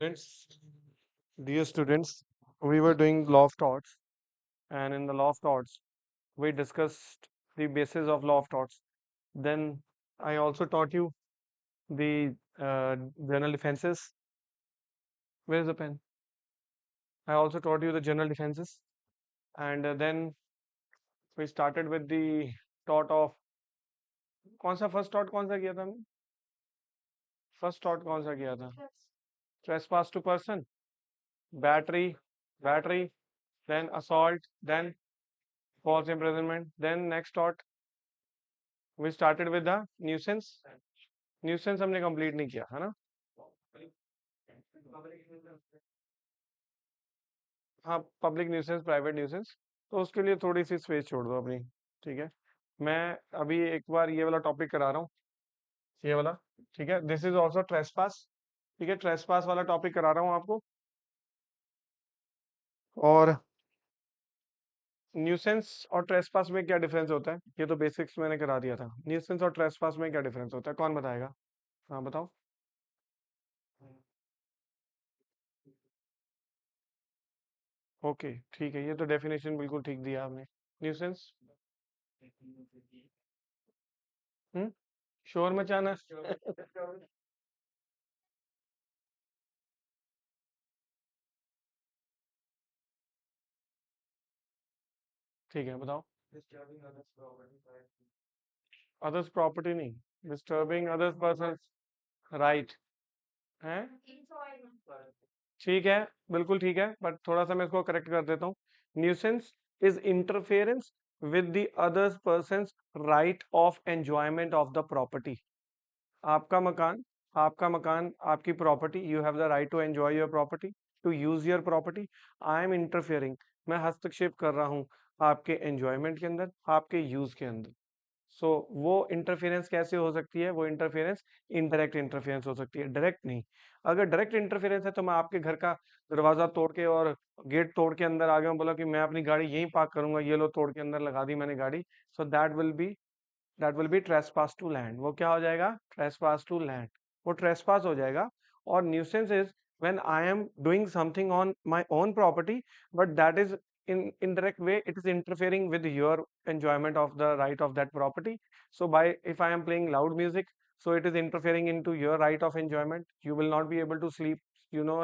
Students, dear students, we were doing law of torts, and in the law of torts, we discussed the basis of law of torts. Then I also taught you the general defenses. Where is the pen? I also taught you the general defenses, and then we started with the tort of कौन सा first tort कौन सा किया था हमने? First tort कौन सा किया था? Trespass to person, battery, then assault, then false imprisonment, then next tort we started with the nuisance. Nuisance हमने कंप्लीट नहीं किया है ना? हाँ, पब्लिक न्यूसेंस, प्राइवेट न्यूसेंस, तो उसके लिए थोड़ी सी स्पेस छोड़ दो अपनी। ठीक है, मैं अभी एक बार ये वाला टॉपिक करा रहा हूँ, ये वाला। ठीक है, दिस इज ऑल्सो ट्रेसपास। ठीक है, ट्रेसपास वाला टॉपिक करा रहा हूँ आपको। और न्यूसेंस और ट्रेसपास में क्या डिफरेंस होता है, ये तो बेसिक्स मैंने करा दिया था। न्यूसेंस और ट्रेसपास में क्या डिफरेंस होता है, कौन बताएगा? हाँ बताओ। ओके ठीक है, ये तो डेफिनेशन बिल्कुल ठीक दिया आपने। न्यूसेंस, हम्म, शोर मचाना। ठीक है, बताओ। अदर्स प्रॉपर्टी नहीं, डिस्टर्बिंग अदर्स पर्सन राइट है। ठीक है, बिल्कुल ठीक है, बट थोड़ा सा मैं इसको करेक्ट कर देता हूँ। Nuisance is interference with the others person right of enjoyment of the property. आपका मकान, आपकी property, you have the right to enjoy your property, to use your property. I am interfering, मैं हस्तक्षेप कर रहा हूँ आपके एंजॉयमेंट के अंदर, आपके यूज के अंदर। सो वो इंटरफेरेंस कैसे हो सकती है? वो इंटरफेरेंस इनडायरेक्ट इंटरफेरेंस हो सकती है, डायरेक्ट नहीं। अगर डायरेक्ट इंटरफेरेंस है तो मैं आपके घर का दरवाजा तोड़ के और गेट तोड़ के अंदर आ गया, बोला कि मैं अपनी गाड़ी यहीं पार्क करूंगा, ये लो तोड़ के अंदर लगा दी मैंने गाड़ी। So that will be trespass to land. वो क्या हो जाएगा? ट्रेसपास टू लैंड, वो ट्रेसपास हो जाएगा। और nuisance is when I am doing something on my own property, but that is in indirect way it is interfering with your enjoyment of the right of that property. So by, if I am playing loud music, so it is interfering into your right of enjoyment. You will not be able to sleep,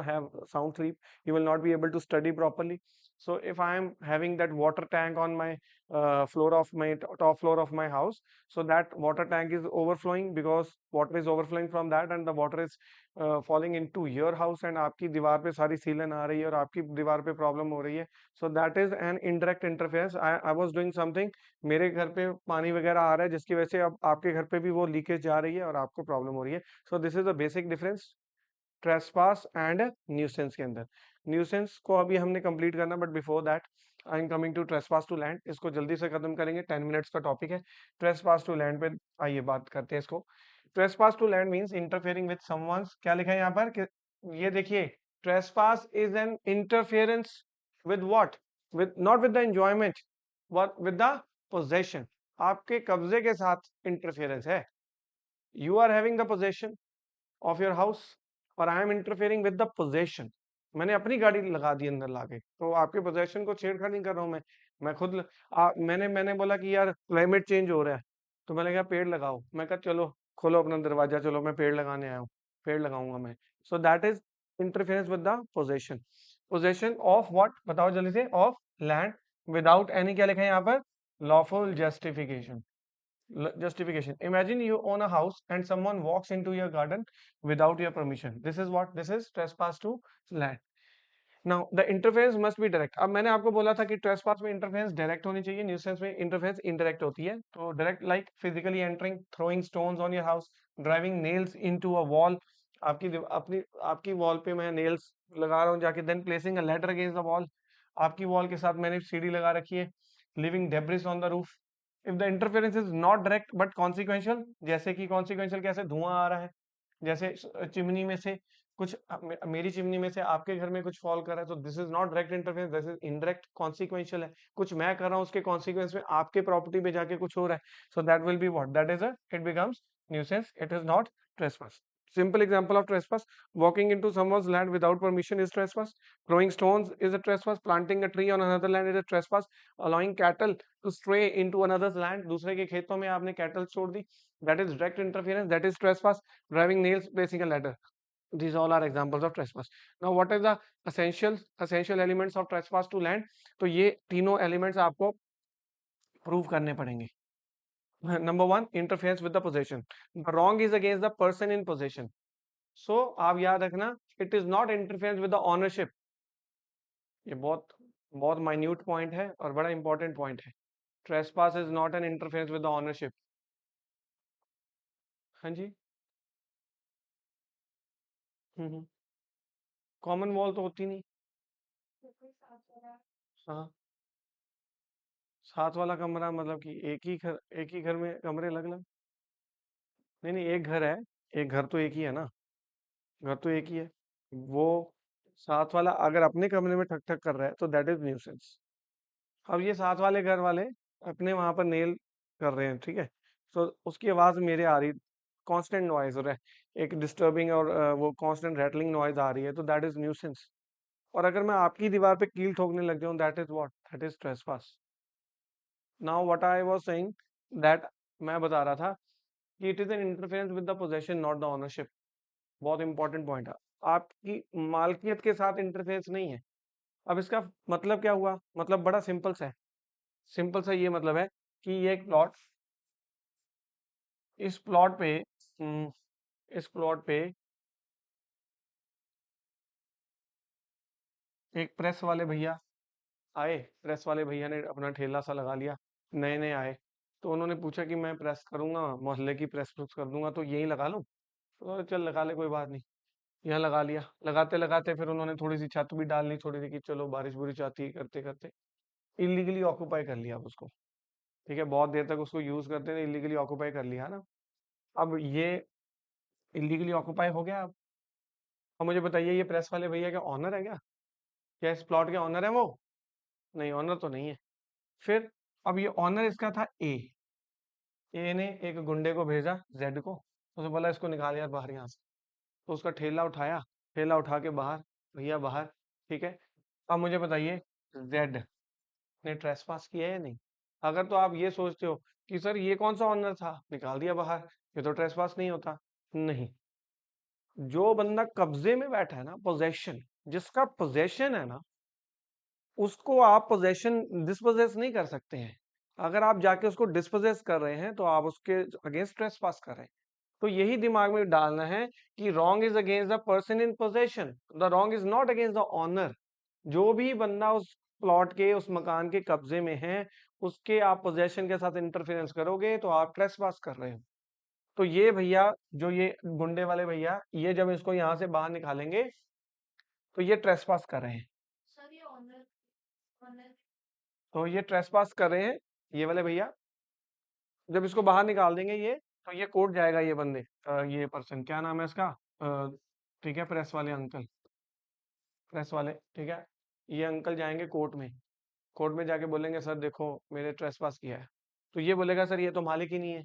have sound sleep. You will not be able to study properly. So if I am having that water tank on my top floor of my house, so that water tank is overflowing, because water is overflowing from that and the water is falling into your house, and आपकी दीवार पे सारी सीलन आ रही है और आपकी दीवार पे प्रॉब्लम हो रही है। So that is an indirect interference. I was doing something, मेरे घर पे पानी वगैरह आ रहा है जिसकी वजह से अब आपके घर पे भी वो लीकेज जा रही है और आपको प्रॉब्लम हो रही है। So this is the basic difference trespass and nuisance के अंदर। न्यूसेंस को अभी हमने कंप्लीट करना, but before that I am coming to trespass to land. इसको जल्दी से खत्म करेंगे, 10 मिनट्स का टॉपिक है। ट्रेसपास टू लैंड पे आइए बात करते हैं इसको। Trespass to land means interfering with someone's, क्या लिखा है यहाँ पर कि, ये देखिए, trespass is an interference with what, with not with the enjoyment, what, with the possession. आपके कब्जे के साथ इंटरफेरेंस है। You are having the possession of your house और I am interfering with the possession. मैंने अपनी गाड़ी लगा दी अंदर लाके, तो आपके पोजेशन को छेड़खानी नहीं कर रहा हूँ मैं खुद मैंने बोला कि यार क्लाइमेट चेंज हो रहा है, तो मैंने कहा पेड़ लगाओ। मैं कहा चलो खोलो अपना दरवाजा, चलो मैं पेड़ लगाने आया हूँ, पेड़ लगाऊंगा मैं। So that is interference with the possession. Possession of what, बताओ जल्दी से? ऑफ लैंड, विदाउट एनी, क्या लिखा है यहाँ पर? Lawful justification. Justification. Imagine you own a house and someone walks into your garden without your permission. This is what? This is trespass to land. Now the interference must be direct. अब मैंने आपको बोला था कि trespass में interference direct होनी चाहिए, nuisance में interference indirect होती है। तो direct like physically entering, throwing stones on your house, driving nails into a wall. आपकी वॉल पे मैं नेल्स लगा रहा हूँ जाके, then placing a ladder against the wall. आपकी वॉल के साथ मैंने सीढ़ी लगा रखी है, leaving debris on the roof. If the interference is not direct but consequential, जैसे कि consequential कैसे? धुआं आ रहा है, जैसे चिमनी में से कुछ मेरी चिमनी में से आपके घर में कुछ फॉल कर रहा है, तो this is not direct interference, this is indirect consequential है। कुछ मैं कर रहा हूँ, उसके कॉन्सिक्वेंस में आपके प्रॉपर्टी पे जाके कुछ हो रहा है, सो that will be what? That is it becomes nuisance, it is not trespass. Simple example of trespass: walking into someone's land without permission is trespass. Throwing stones is a trespass. Planting a tree on another land is a trespass. Allowing cattle to stray into another's land, दूसरे के खेतों में आपने cattle छोड़ दी, that is direct interference, that is trespass. Driving nails, placing a ladder, these all are examples of trespass. Now what is the essential elements of trespass to land? तो ये तीनों elements आपको prove करने पड़ेंगे. Number one, interference with the possession. The wrong is against the person in possession. So आप याद रखना, it is not interference with the ownership. ये बहुत बहुत minute point है और बड़ा important point है. Trespass is not an interference with the ownership. हाँ जी. कॉमन वॉल तो होती नहीं. हाँ, साथ वाला कमरा मतलब कि एक ही घर में कमरे अलग अलग. नहीं नहीं, एक घर है, एक घर तो एक ही है ना, घर तो एक ही है. वो साथ वाला अगर अपने कमरे में ठक ठक कर रहा है तो दैट इज न्यूसेंस. अब ये साथ वाले घर वाले अपने वहां पर नेल कर रहे हैं, ठीक है, तो उसकी आवाज मेरे आ रही, कांस्टेंट नॉइज हो रहा है, एक डिस्टर्बिंग और वो कांस्टेंट रैटलिंग नॉइज आ रही है, तो दैट इज न्यूसेंस. और अगर मैं आपकी दीवार पे कील ठोकने लग जाऊं, that is what, that is trespass. Now what I was saying, that मैं बता रहा था कि it is an interference with the possession not the ownership. बहुत इंपॉर्टेंट पॉइंट है. आपकी मालकियत के साथ इंटरफेरेंस नहीं है. अब इसका मतलब क्या हुआ? मतलब बड़ा सिंपल सा है. सिंपल सा ये मतलब है कि ये एक प्लॉट, इस प्लॉट पे इस प्लॉट पे एक प्रेस वाले भैया आए. प्रेस वाले भैया ने अपना ठेला सा लगा लिया, नए नए आए, तो उन्होंने पूछा कि मैं प्रेस करूंगा, मोहल्ले की प्रेस प्रूस कर दूंगा, तो यहीं लगा लूं. तो चल लगा ले, कोई बात नहीं. यहाँ लगा लिया. लगाते लगाते फिर उन्होंने थोड़ी सी छत भी डालनी छोड़ी थी कि चलो बारिश बुरिश आती है, करते करते इलीगली ऑक्यूपाई कर लिया अब उसको. ठीक है, बहुत देर तक उसको यूज करते थे, इलीगली ऑक्यूपाई कर लिया ना. अब ये इलीगली ऑक्यूपाई हो गया. अब मुझे बताइए, ये प्रेस वाले भैया क्या ऑनर है क्या? क्या इस प्लॉट के ऑनर है वो? नहीं, ऑनर तो नहीं है. फिर अब ये ऑनर इसका था ए. ए ने एक गुंडे को भेजा जेड को, उसे बोला इसको निकाल यार बाहर यहाँ से. तो उसका ठेला उठाया, ठेला उठा के बाहर, भैया बाहर. ठीक है. अब मुझे बताइए, जेड ने ट्रेसपास किया है या नहीं? अगर तो आप ये सोचते हो कि सर ये कौन सा ऑनर था, निकाल दिया बाहर, ये तो ट्रेसपास नहीं होता. नहीं. जो बंदा कब्जे में बैठा है ना, पोजेशन, जिसका पोजेशन है ना, उसको आप पोजेशन डिस्पोजेस नहीं कर सकते हैं. अगर आप जाके उसको डिस्पोजेस कर रहे हैं तो आप उसके अगेंस्ट ट्रेसपास कर रहे हैं. तो यही दिमाग में डालना है कि wrong is against the person in possession, the wrong is not against the owner. जो भी बंदा उस प्लॉट के, उस मकान के कब्जे में है, उसके आप पोजेशन के साथ इंटरफेरेंस करोगे तो आप ट्रेसपास कर रहे हो. तो ये भैया, जो ये गुंडे वाले भैया, ये जब इसको यहाँ से बाहर निकालेंगे तो ये ट्रेसपास कर रहे हैं. तो ये ट्रेसपास कर रहे हैं, ये वाले भैया. जब इसको बाहर निकाल देंगे ये, तो ये कोर्ट जाएगा, ये बंदे, ये पर्सन, क्या नाम है इसका, ठीक है, प्रेस वाले अंकल, प्रेस वाले, ठीक है. ये अंकल जाएंगे कोर्ट में. कोर्ट में जाके बोलेंगे सर देखो मेरे ट्रेसपास किया है. तो ये बोलेगा सर ये तो मालिक ही नहीं है,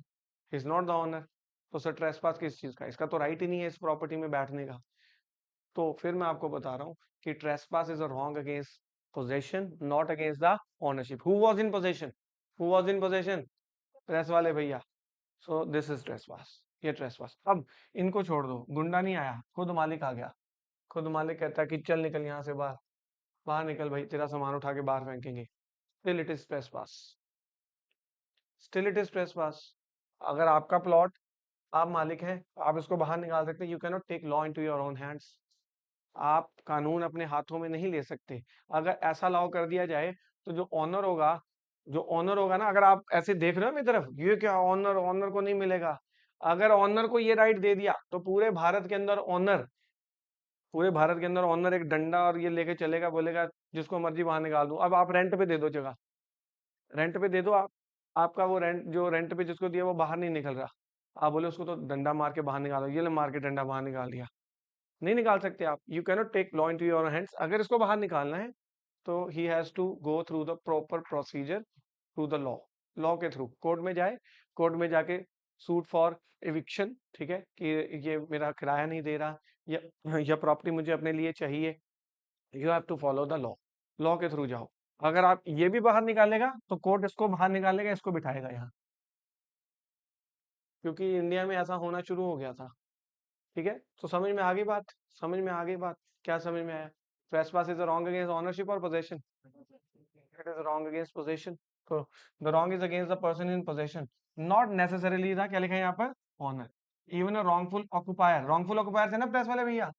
इज नॉट द ओनर. तो सर ट्रेसपास किस चीज का, इसका तो राइट ही नहीं है इस प्रॉपर्टी में बैठने का. तो फिर मैं आपको बता रहा हूँ कि trespass is a wrong against possession, not against the ownership. Who was in possession, who was in possession? Press वाले भैया. सो दिस इज ट्रेसपास, ये ट्रेसपास. अब इनको छोड़ दो, गुंडा नहीं आया, खुद मालिक आ गया. खुद मालिक कहता है कि चल निकल यहाँ से बाहर, बाहर निकल भाई, तेरा सामान उठा के बाहर फेंकेंगे. Still it is trespass, still it is trespass. अगर आपका प्लॉट, आप मालिक हैं, आप इसको बाहर निकाल सकते हैं. You can not take law into your own hands. आप कानून अपने हाथों में नहीं ले सकते. अगर ऐसा लॉ कर दिया जाए तो जो ऑनर होगा, जो ऑनर होगा ना, अगर आप ऐसे देख रहे हो मेरी तरफ, ये क्या ऑनर, ऑनर को नहीं मिलेगा. अगर ऑनर को ये राइट दे दिया तो पूरे भारत के अंदर ऑनर, पूरे भारत के अंदर ऑनर एक डंडा और ये लेके चलेगा, बोलेगा जिसको मर्जी बाहर निकाल दूं. अब आप रेंट पे दे दो जगह, रेंट पे दे दो आप. आपका वो रेंट, जो रेंट पे जिसको दिया वो बाहर नहीं निकल रहा, आप बोले उसको तो डंडा मार के बाहर निकालो, ये ले मार के डंडा बाहर निकाल दिया. नहीं निकाल सकते आप. You can not take law into your hands. अगर इसको बाहर निकालना है तो he has to go through the proper procedure, through the law. Law के थ्रू कोर्ट में जाए, कोर्ट में जाके सूट फॉर एविक्शन, ठीक है, कि ये मेरा किराया नहीं दे रहा, या प्रॉपर्टी मुझे अपने लिए चाहिए, you have to follow the law, law के थ्रू जाओ। अगर आप ये भी बाहर निकालेगा तो कोर्ट इसको बाहर निकालेगा, इसको बिठाएगा यहाँ, क्योंकि इंडिया में ऐसा होना शुरू हो गया था। ठीक है, तो समझ में आ गई बात, समझ में आ गई बात, क्या समझ में आया? trespass is a wrong against ownership or possession? It is wrong against possession. So the wrong is against the person in possession, not necessarily था, क्या लिखा है यहाँ पर, owner. Even a wrongful occupier, wrongful occupier थे ना press वाले भैया,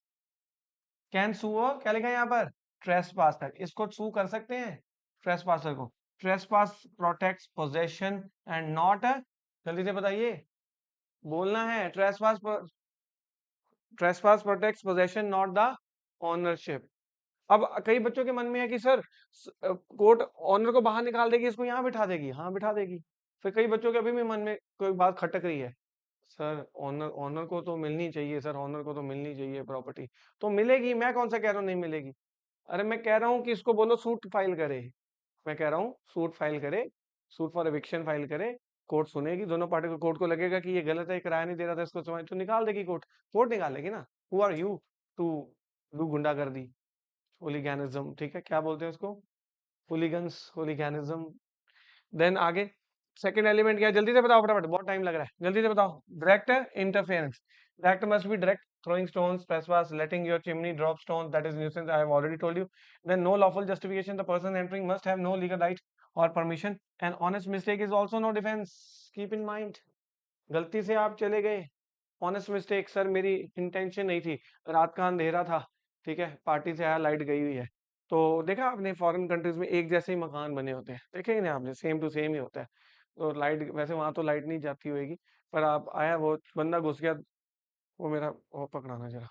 कैन सू, क्या लिखा है यहाँ पर, ट्रेसपासर, इसको सू कर सकते हैं ट्रेसपासर को। Trespass protects possession and not, जल्दी से बताइए, बोलना है, trespass protects possession not the ownership. अब कई बच्चों के मन में है कि सर कोर्ट ऑनर को बाहर निकाल देगी, इसको यहाँ बिठा देगी, हाँ बिठा देगी। फिर कई बच्चों के अभी भी मन में कोई बात खटक रही है, सर ऑनर ऑनर को तो मिलनी चाहिए, सर ऑनर को तो मिलनी चाहिए प्रॉपर्टी, तो मिलेगी, मैं कौन सा कह रहा हूँ नहीं मिलेगी। अरे मैं कह रहा हूँ कि इसको बोलो सूट फाइल करे, मैं कह रहा हूँ सूट फाइल करे, सूट फॉर एविक्शन फाइल करे, कोर्ट सुनेगी, दोनों पार्टी को, कोर्ट को लगेगा कि ये गलत है, किराया नहीं दे रहा था इसको, तो निकाल देगी कोर्ट, कोर्ट निकालेगी ना। Who are you to do गुंडागर्दी, होलीगैनिज्म, ठीक है, क्या बोलते हैं उसको, हुलिगन्स, होलीगैनिज्म। देन आगे सेकंड एलिमेंट क्या है, जल्दी से बताओ फटाफट, बहुत टाइम लग रहा है, जल्दी से बताओ। Direct interference, direct must be direct, throwing stones, trespass, letting your chimney drop stones, that is nuisance, I have already told you. Then no lawful justification, the person entering must have no legal right or permission, and honest mistake is also no defense, keep in mind। गलती से आप चले गए, honest mistake, sir मेरी intention नहीं थी, रात का अंधेरा था, ठीक है, पार्टी से आया, लाइट गई हुई है। तो देखा आपने फॉरेन कंट्रीज में एक जैसे ही मकान बने होते हैं, देखे ही नहीं आपने, सेम टू सेम ही होता है। तो लाइट, वैसे वहां तो लाइट नहीं जाती होगी, पर आप आया, वो बंदा घुस गया, वो मेरा वो पकड़ाना जरा।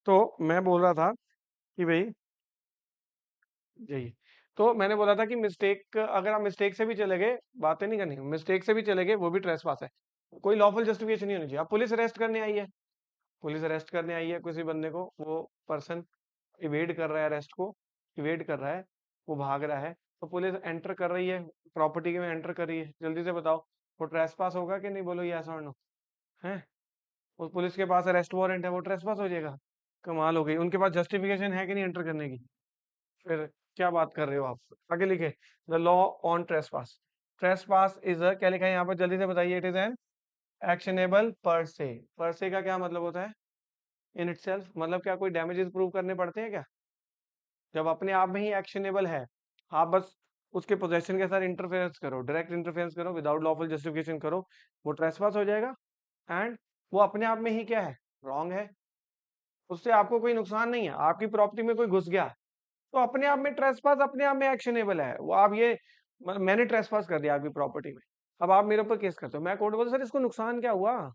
तो मैं बोल रहा था कि भाई, यही, तो मैंने बोला था कि मिस्टेक, अगर आप मिस्टेक से भी चले गए, बातें नहीं करनी, मिस्टेक से भी चले गए वो भी ट्रेसपास है, कोई लॉफुल जस्टिफिकेशन नहीं होनी चाहिए। अब पुलिस अरेस्ट करने आई है, पुलिस अरेस्ट करने आई है किसी बंदे को, वो पर्सन इवेड कर रहा है अरेस्ट को, इवेड कर रहा है, वो भाग रहा है, तो पुलिस एंटर कर रही है, प्रॉपर्टी में एंटर कर रही है, जल्दी से बताओ वो ट्रेसपास होगा कि नहीं, बोलो यस और नो, है? उस पुलिस के पास अरेस्ट वारंट है, वो ट्रेसपास हो जाएगा? कमाल हो गई, उनके पास जस्टिफिकेशन है कि नहीं एंटर करने की? फिर क्या बात कर रहे हो आप? आगे लिखे, the law on trespass, trespass is a, क्या लिखा है यहाँ पर, जल्दी से बताइए, it is an actionable per से। पर से का क्या मतलब होता है? इन इटसेल्फ, मतलब क्या कोई डैमेजेस प्रूव करने पड़ते हैं क्या? जब अपने आप में ही एक्शनेबल है, आप बस उसके पोजेशन के साथ इंटरफेरेंस करो, डायरेक्ट इंटरफेरेंस करो, विदाउट लॉफुल जस्टिफिकेशन करो, वो ट्रेसपास हो जाएगा। एंड वो अपने आप में ही क्या है, रॉन्ग है, उससे आपको कोई नुकसान नहीं है, आपकी प्रॉपर्टी में कोई घुस गया, तो अपने आप में ट्रेसपास, अपने आप में एक्शनेबल है वो। आप ये मैंने ट्रेसपास कर दिया आपकी प्रॉपर्टी में, अब आप मेरे ऊपर केस करते हो, मैं कोर्ट बोलता सर इसको नुकसान क्या हुआ,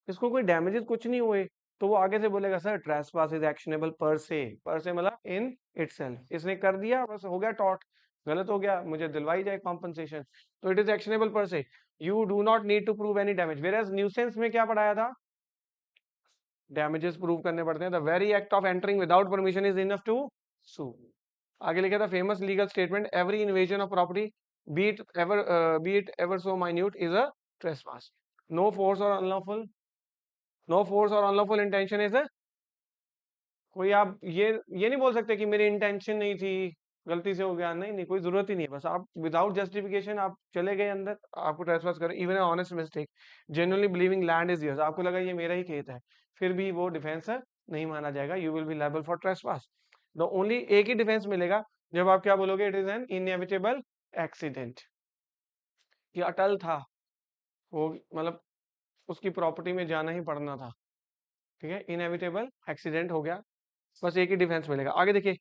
इसको कोई डैमेजेस कुछ नहीं हुए, तो वो आगे से बोलेगा sir trespass is actionable per से मतलब इन इटसेल्फ, इसने कर दिया बस हो गया टॉट, गलत हो गया, मुझे दिलवाई जाए कॉम्पनसेशन, तो it is actionable per se, you do not need to prove any damage. Where as nuisance में क्या पढ़ाया था, डैमेजेस प्रूव करने पड़ते हैं, the very act of entering without permission is enough to sue. आगे लिखा था famous legal statement, every invasion of property be it ever so minute is a trespass, no force or unlawful, no force or unlawful intention is a, कोई आप ये नहीं बोल सकते कि मेरी इंटेंशन नहीं थी, गलती से हो गया, नहीं नहीं, कोई जरूरत ही नहीं है, बस आप विदाउट जस्टिफिकेशन आप चले गए अंदर, आपको ट्रेसपास करो, even honest mistake, genuinely believing land is yours, आपको लगा ये मेरा ही खेत है, फिर भी वो डिफेंस नहीं माना जाएगा, you will be liable for trespass. The only एक ही डिफेंस मिलेगा, जब आप क्या बोलोगे, it is an inevitable accident, कि अटल था वो, मतलब उसकी प्रॉपर्टी में जाना ही पड़ना था, ठीक है, इनएविटेबल एक्सीडेंट हो गया, बस एक ही डिफेंस मिलेगा। आगे देखिए,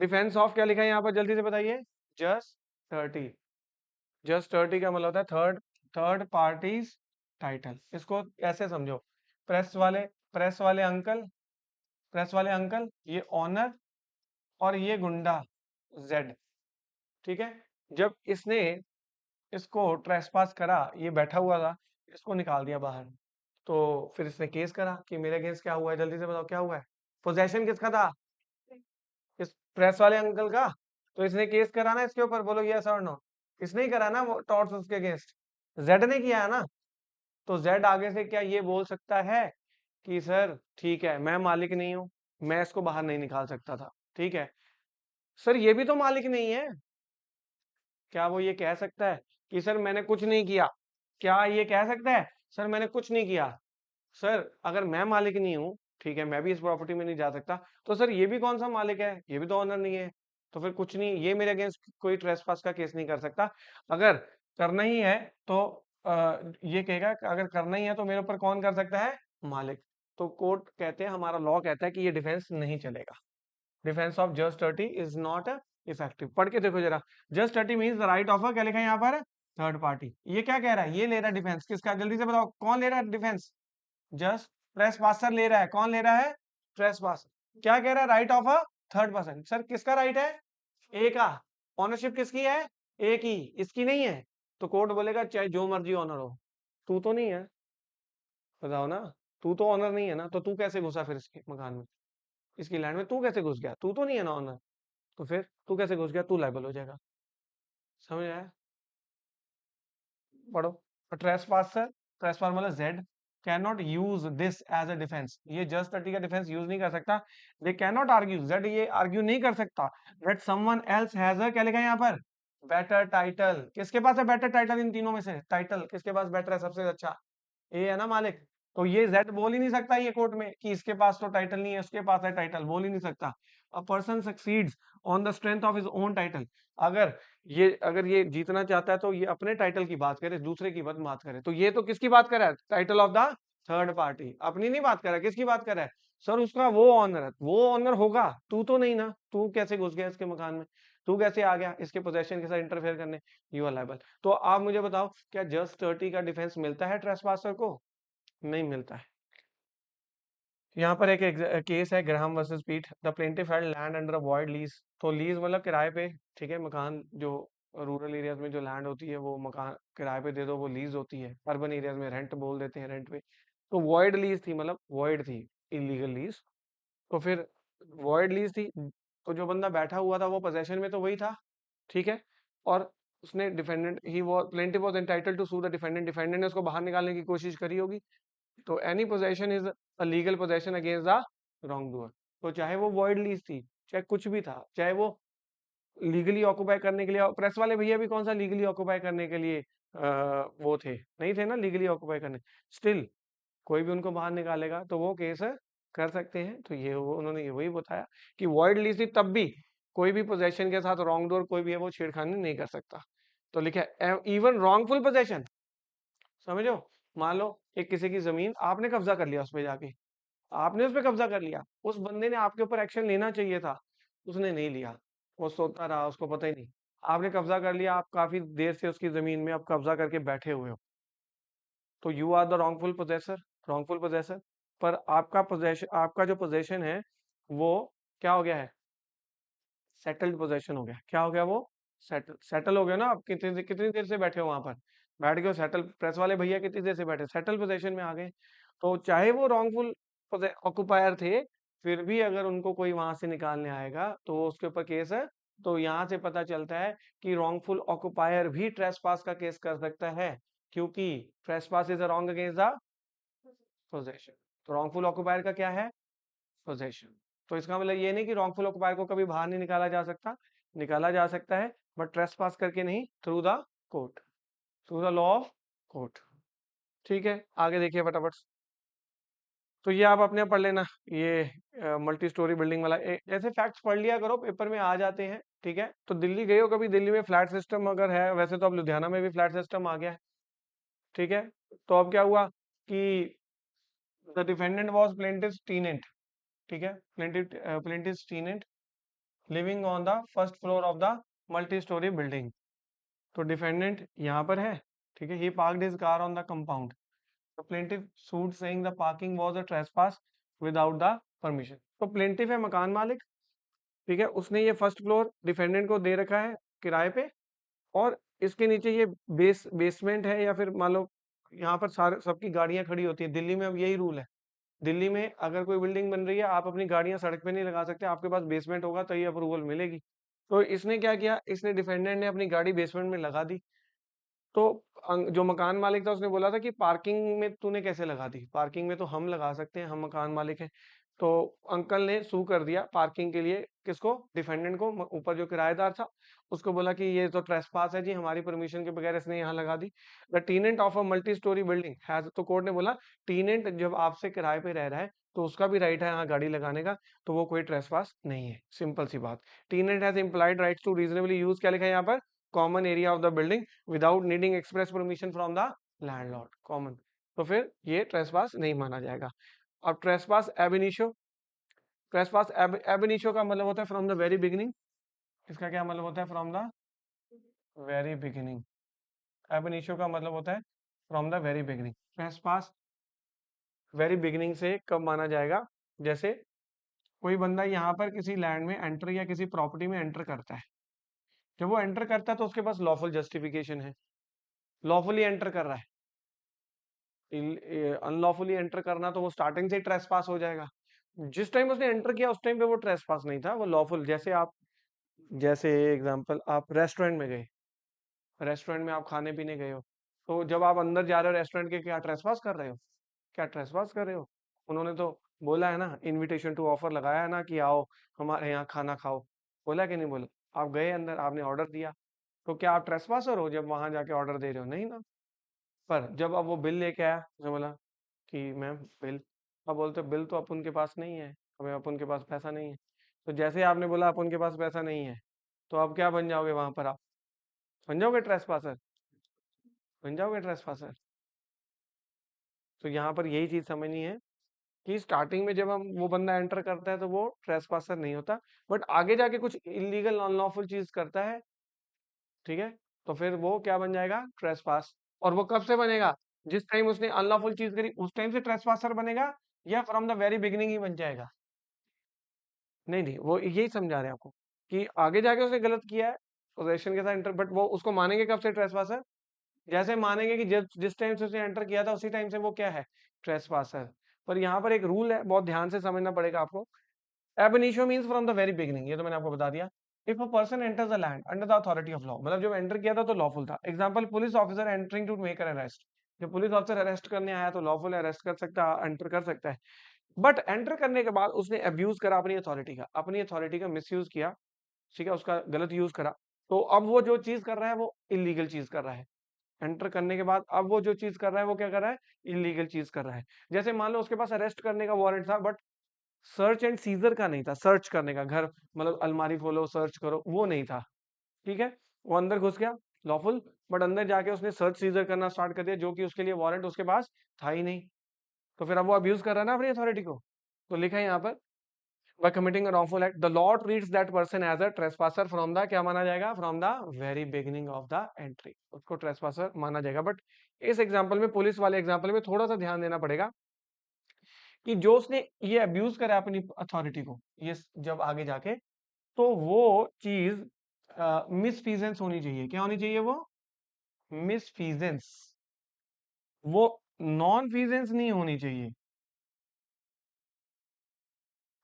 डिफेंस ऑफ क्या लिखा है यहाँ पर, जल्दी से बताइए, जस्ट 30, जस्ट 30 का मतलब होता है थर्ड, थर्ड पार्टीज टाइटल। इसको ऐसे समझो, प्रेस वाले, प्रेस वाले अंकल, प्रेस वाले अंकल, ये ऑनर, और ये गुंडा जेड, ठीक है, जब इसने इसको ट्रेसपास करा, ये बैठा हुआ था, इसको निकाल दिया बाहर, तो फिर इसने केस करा कि मेरे अगेंस्ट क्या हुआ है, जल्दी से बताओ क्या हुआ है, पोजेशन किसका था? इस प्रेस वाले अंकल का। तो इसने केस करा ना इसके ऊपर, बोलो यस और नो। इसने ही करा ना वो टॉर्च उसके अगेंस्ट, जेड ने किया है ना। तो जेड आगे से क्या ये बोल सकता है कि सर ठीक है मैं मालिक नहीं हूं, मैं इसको बाहर नहीं निकाल सकता था, ठीक है सर ये भी तो मालिक नहीं है। क्या वो ये कह सकता है कि सर मैंने कुछ नहीं किया? क्या ये कह सकता है सर मैंने कुछ नहीं किया? सर अगर मैं मालिक नहीं हूँ, ठीक है मैं भी इस प्रॉपर्टी में नहीं जा सकता, तो सर ये भी कौन सा मालिक है? ये भी तो ऑनर नहीं है। तो फिर कुछ नहीं, ये मेरे अगेंस्ट कोई ट्रेसपास का केस नहीं कर सकता। अगर करना ही है तो ये कहेगा कि अगर करना ही है तो मेरे ऊपर कौन कर सकता है? मालिक। तो कोर्ट कहते हैं, हमारा लॉ कहता है कि ये डिफेंस नहीं चलेगा। Defence of just thirty is not effective. पढ़ के देखो जरा, just thirty means the right of क्या लिखा है यहाँ पर? Third party. ये क्या कह रहा है? ये ले रहा है डिफेंस किसका? जल्दी से बताओ कौन ले रहा है डिफेंस? जस्ट ट्रेस पासर ले रहा है। कौन ले रहा है? Trace passer. क्या कह रहा है? Right of a third person. Sir किसका राइट है? ए का। ऑनरशिप किसकी है? ए की, इसकी नहीं है। तो कोर्ट बोलेगा चाहे जो मर्जी ऑनर हो, तू तो नहीं है। बताओ ना, तू तो ऑनर नहीं है ना, तो तू कैसे घुसा फिर इसके मकान में, इसकी लैंड में तू कैसे घुस गया? तू तो नहीं है ना ऑनर, तो फिर तू कैसे घुस गया? तू लायबल हो जाएगा। समझ आया? पढ़ो। ट्रेसपासर, ट्रेसपास मतलब Z, can not use this as a defence. ये जस्ट थर्टी का डिफेंस यूज नहीं कर सकता। They can not argue, Z ये आर्ग्यू नहीं कर सकता that someone else has a, क्या लिखा है यहाँ पर? Better title. किसके पास है बेटर टाइटल? इन तीनों में से टाइटल किसके पास बेटर है सबसे अच्छा? ए है ना मालिक। तो ये जेड बोल ही नहीं सकता ये कोर्ट में कि इसके पास तो टाइटल नहीं है, उसके पास है टाइटल, बोल ही नहीं सकता। A person succeeds on the strength of his own title. अगर ये जीतना चाहता है तो ये अपने टाइटल की बात करे, दूसरे की बात करे। तो ये तो किसकी बात कर रहा है? Title of the third party. अपनी नहीं बात कर रहा है, किसकी बात कर रहा है? सर उसका वो ऑनर है, वो ऑनर होगा, तू तो नहीं ना। तू कैसे घुस गया इसके मकान में? तू कैसे आ गया इसके पोजेशन के साथ इंटरफेयर करने? You are liable. तो आप मुझे बताओ, क्या जस्ट 30 का डिफेंस मिलता है ट्रेसपासर को? नहीं मिलता है। यहाँ पर एक केस है, ग्राहम वर्सेस पीट। The plaintiff had land under a void lease. तो लीज मतलब किराए पे, ठीक है। मकान जो रूरल एरियाज में जो लैंड होती है वो मकान किराए पे दे दो, वो लीज होती है। अर्बन एरियाज में रेंट बोल देते हैं, रेंट पे। तो वॉइड लीज थी, मतलब वॉइड थी, इलीगल लीज। तो फिर वॉइड लीज थी, तो जो बंदा बैठा हुआ था वो पोजेशन में तो वही था, ठीक है। और उसने डिफेंडेंट ही वो plaintiff was entitled to sue the defendant. Defendant ने उसको बाहर निकालने की कोशिश करी होगी। तो any possession is a legal possession against the wrong doer. तो चाहे वो वॉइड लीज थी, चाहे कुछ भी था, चाहे वो लीगली ऑक्युपाई करने के लिए, प्रेस वाले भैया भी कौन सा लीगली ऑक्युपाई करने के लिए वो थे, नहीं थे ना लीगली ऑक्युपाई करने। स्टिल कोई भी उनको बाहर निकालेगा तो वो केस कर सकते हैं। तो ये उन्होंने ये वही बताया कि वॉइड लीज थी तब भी कोई भी पोजेशन के साथ रॉन्ग डूअर कोई भी है वो छेड़खानी नहीं कर सकता। तो लिखा है इवन रॉन्गफुल पोजेशन। समझो, मान लो एक किसी की जमीन आपने कब्जा कर लिया, उस पे जाके आपने उस पे कब्जा कर लिया। उस बंदे ने आपके ऊपर एक्शन लेना चाहिए था, उसने नहीं लिया, वो सोता रहा, उसको पता ही नहीं। आपने कब्जा कर लिया, आप काफी देर से उसकी जमीन में आप कब्जा करके बैठे हुए हो, तो you are the wrongful possessor, wrongful possessor. पर आपका पोजेशन, आपका जो पोजेशन है वो क्या हो गया है? सेटल्ड पोजेशन हो गया। क्या हो गया वो? सेटल, सेटल हो गया ना। आप कितनी देर से बैठे हो वहां पर? बैठ गए हो, सेटल। प्रेस वाले भैया कितनी देर से बैठे? सेटल पोजेशन में आ गए। तो चाहे वो रॉन्गफुल ऑक्युपायर थे, फिर भी अगर उनको कोई वहां से निकालने आएगा तो वो उसके ऊपर केस है। तो यहाँ से पता चलता है कि रॉन्गफुल ऑक्युपायर भी ट्रेसपास का केस कर सकता है, क्योंकि trespass is a wrong against the possession. तो रॉन्गफुल ऑक्युपायर का क्या है? पोजेशन। तो इसका मतलब ये नहीं कि रॉन्गफुल ऑक्युपायर को कभी बाहर नहीं निकाला जा सकता, निकाला जा सकता है, बट ट्रेसपास करके नहीं, through the court, through the law of court. ठीक है, आगे देखिए फटाफट। तो ये आप अपने पढ़ लेना, ये मल्टी स्टोरी बिल्डिंग वाला ऐसे फैक्ट्स पढ़ लिया करो, पेपर में आ जाते हैं। ठीक है, तो दिल्ली गए हो कभी? दिल्ली में फ्लैट सिस्टम अगर है, वैसे तो अब लुधियाना में भी फ्लैट सिस्टम आ गया है। ठीक है, तो अब क्या हुआ कि the defendant was plaintiff's tenant. ठीक है, plaintiff's tenant living on the first floor of the multi storey building. तो डिफेंडेंट यहाँ पर है, ठीक है। He parked his car on the compound. तो plaintiff sued saying the parking was a trespass without the permission. तो plaintiff है मकान मालिक, ठीक है। उसने ये फर्स्ट फ्लोर डिफेंडेंट को दे रखा है किराए पे, और इसके नीचे ये बेसमेंट है, या फिर मान लो यहाँ पर सारे सबकी गाड़ियां खड़ी होती है दिल्ली में, अब यही रूल है। दिल्ली में अगर कोई बिल्डिंग बन रही है, आप अपनी गाड़ियां सड़क पे नहीं लगा सकते, आपके पास बेसमेंट होगा तो ये अप्रूवल मिलेगी। तो इसने क्या किया, इसने डिफेंडेंट ने अपनी गाड़ी बेसमेंट में लगा दी। तो जो मकान मालिक था उसने बोला था कि पार्किंग में तूने कैसे लगा दी, पार्किंग में तो हम लगा सकते हैं, हम मकान मालिक हैं। तो अंकल ने सू कर दिया पार्किंग के लिए, किसको, डिफेंडेंट को। ऊपर जो किराएदार था उसको बोला कि ये तो ट्रेसपास है जी, हमारी परमिशन के बगैर इसने यहाँ लगा दी। The tenant of a multi storey building has, तो कोर्ट ने बोला टीनेंट जब आपसे किराए पे रह रहा है तो उसका भी राइट है यहाँ गाड़ी लगाने का, तो वो कोई ट्रेसपास नहीं है, सिंपल सी बात। Tenant has implied rights to reasonably use, क्या लिखा है यहाँ पर, common area of the building without needing express permission from the landlord, common. तो फिर ये ट्रेसपास नहीं माना जाएगा। अब ट्रेसपास एब इनिशियो, ट्रेसपास एब इनिशियो का मतलब होता है फ्रॉम द वेरी बिगिनिंग। इसका क्या मतलब होता है, फ्रॉम द वेरी बिगिनिंग। एब इनिशियो का मतलब होता है from the very beginning. Trespass very beginning से कब माना जाएगा, जैसे कोई बंदा यहाँ पर किसी लैंड में एंटर या किसी प्रॉपर्टी में एंटर करता है। जब वो एंटर करता है तो उसके पास लॉफुल जस्टिफिकेशन है, लॉफुली एंटर कर रहा है। अनलॉफुली एंटर करना तो वो स्टार्टिंग से ही ट्रेसपास हो जाएगा। जिस टाइम उसने एंटर किया उस टाइम पे वो ट्रेसपास नहीं था, वो लॉफुल। जैसे आप, जैसे एग्जांपल, आप रेस्टोरेंट में गए, रेस्टोरेंट में आप खाने पीने गए हो, तो जब आप अंदर जा रहे हो रेस्टोरेंट के, क्या ट्रेसपास कर रहे हो, क्या ट्रेसपास कर रहे हो? उन्होंने तो बोला है ना, इनविटेशन टू ऑफर लगाया है ना कि आओ हमारे यहाँ खाना खाओ, बोला कि नहीं बोला? आप गए अंदर, आपने ऑर्डर दिया, तो क्या आप ट्रेसपासर हो जब वहां जाके ऑर्डर दे रहे हो? नहीं ना। पर जब अब वो बिल लेके आया, उसने बोला कि मैम बिल, अब बोलते बिल तो अपन के पास नहीं है, हमें अपन के पास पैसा नहीं है। तो जैसे आपने बोला अपन के पास पैसा नहीं है, तो अब क्या बन जाओगे वहां पर, आप बन जाओगे ट्रेसपासर, बन जाओगे ट्रेसपासर। तो यहाँ पर यही चीज समझनी है कि स्टार्टिंग में जब हम वो बंदा एंटर करता है तो वो ट्रेसपासर नहीं होता, बट आगे जाके कुछ इलीगल अनलॉफुल चीज करता है, ठीक है, तो फिर वो क्या बन जाएगा, ट्रेसपास। और वो कब से बनेगा, जिस टाइम उसने अनलॉफुल चीज करी उस टाइम से ट्रेसपासर बनेगा, या फ्रॉम द वेरी बिगिनिंग ही बन जाएगा? नहीं नहीं, वो यही समझा रहे हैं आपको कि आगे जाके उसने गलत किया है पोजेशन के साथ एंटर, बट वो उसको मानेंगे कब से ट्रेसपासर, जैसे मानेंगे कि जिस टाइम से उसने एंटर किया था उसी टाइम से वो क्या है, ट्रेसपासर। पर यहाँ पर एक रूल है, बहुत ध्यान से समझना पड़ेगा आपको। Ab initio means from the very beginning, ये तो मैंने आपको बता दिया। If a person enters the land under the authority of law, मतलब जब एंटर किया था तो लॉफुल था। Example, police officer entering to make an arrest, जब पुलिस ऑफिसर अरेस्ट करने आया तो लॉफुल अरेस्ट कर सकता है, एंटर कर सकता है। बट एंटर करने के बाद उसने अब्यूज करा अपनी अथॉरिटी का, अपनी अथॉरिटी का मिसयूज किया, ठीक है, उसका गलत यूज करा, तो अब वो जो चीज कर रहा है वो इलीगल चीज कर रहा है। एंटर करने के बाद अब वो जो चीज कर रहा है वो क्या कर रहा है, इलीगल चीज कर रहा है। जैसे मान लो उसके पास अरेस्ट करने का वारंट था, बट सर्च एंड सीजर का नहीं था, सर्च करने का, घर मतलब अलमारी खोलो सर्च करो वो नहीं था, ठीक है। वो अंदर घुस गया, लॉफुल, बट अंदर जाके उसने सर्च सीजर करना स्टार्ट कर दिया, जो कि उसके लिए वारंट उसके पास था ही नहीं। तो फिर अब वो अब्यूज कर रहा है ना अपनी अथॉरिटी को। तो लिखा है यहाँ पर, by committing a wrongful act the law treats that person as a trespasser from the, क्या माना जाएगा, from the very beginning of the entry, उसको trespasser माना जाएगा। बट इस एग्जांपल में, पुलिस वाले एग्जांपल में थोड़ा सा ध्यान देना पड़ेगा कि जो उसने ये अब्यूज करा अपनी अथॉरिटी को, ये जब आगे जाके, तो वो चीज मिसफीजेंस होनी चाहिए। क्या होनी चाहिए वो, मिसफीजेंस, वो नॉन फीजेंस नहीं होनी चाहिए।